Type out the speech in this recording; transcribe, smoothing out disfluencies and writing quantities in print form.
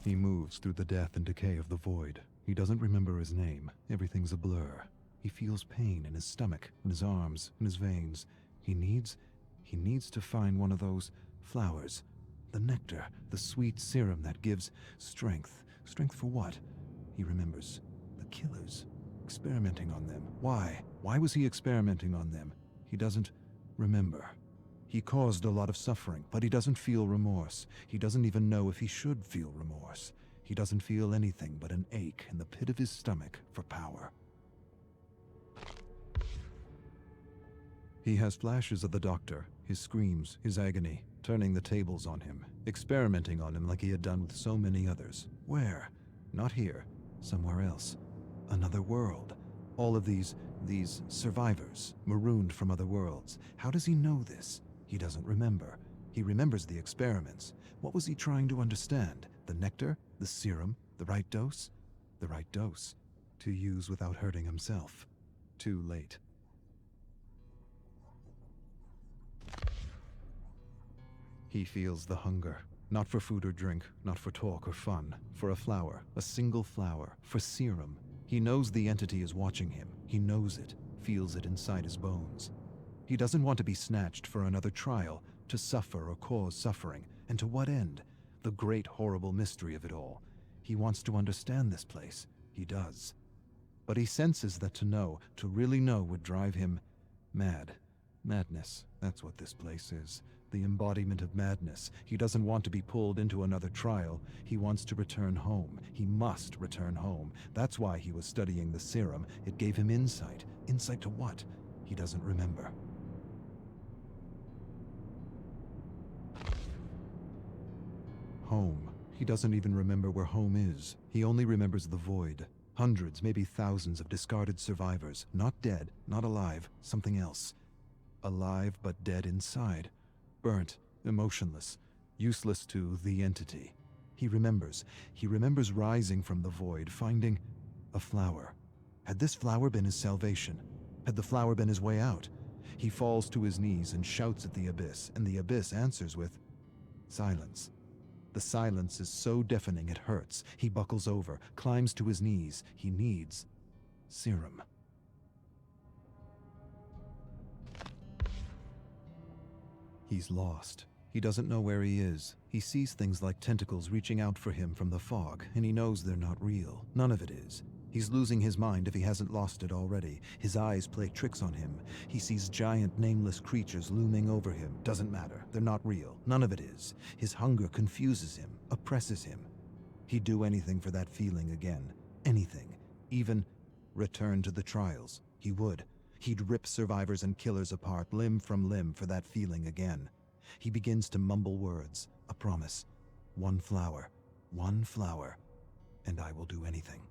He moves through the death and decay of the void. He doesn't remember his name. Everything's a blur. He feels pain in his stomach, in his arms, in his veins. He needs to find one of those flowers. The nectar, the sweet serum that gives strength. Strength for what? He remembers. The killers. Experimenting on them. Why? Why was he experimenting on them? He doesn't remember. He caused a lot of suffering, but he doesn't feel remorse. He doesn't even know if he should feel remorse. He doesn't feel anything but an ache in the pit of his stomach for power. He has flashes of the doctor, his screams, his agony, turning the tables on him, experimenting on him like he had done with so many others. Where? Not here. Somewhere else. Another world. All of these survivors, marooned from other worlds. How does he know this? He doesn't remember. He remembers the experiments. What was he trying to understand? The nectar? The serum? The right dose? The right dose. To use without hurting himself. Too late. He feels the hunger. Not for food or drink, not for talk or fun. For a flower, a single flower, for serum. He knows the entity is watching him. He knows it, feels it inside his bones. He doesn't want to be snatched for another trial, to suffer or cause suffering. And to what end? The great horrible mystery of it all. He wants to understand this place. He does. But he senses that to know, to really know, would drive him mad. Madness, that's what this place is. The embodiment of madness. He doesn't want to be pulled into another trial. He wants to return home. He must return home. That's why he was studying the serum. It gave him insight. Insight to what? He doesn't remember. Home. He doesn't even remember where home is. He only remembers the void. Hundreds, maybe thousands of discarded survivors. Not dead, not alive, something else. Alive but dead inside. Burnt, emotionless, useless to the entity. He remembers rising from the void, finding a flower. Had this flower been his salvation? Had the flower been his way out? He falls to his knees and shouts at the abyss, and the abyss answers with silence. The silence is so deafening it hurts. He buckles over, climbs to his knees. He needs serum. He's lost. He doesn't know where he is. He sees things like tentacles reaching out for him from the fog, and he knows they're not real. None of it is. He's losing his mind if he hasn't lost it already. His eyes play tricks on him. He sees giant, nameless creatures looming over him. Doesn't matter. They're not real. None of it is. His hunger confuses him, oppresses him. He'd do anything for that feeling again. Anything. Even return to the trials. He would. He'd rip survivors and killers apart, limb from limb, for that feeling again. He begins to mumble words, a promise. One flower, and I will do anything.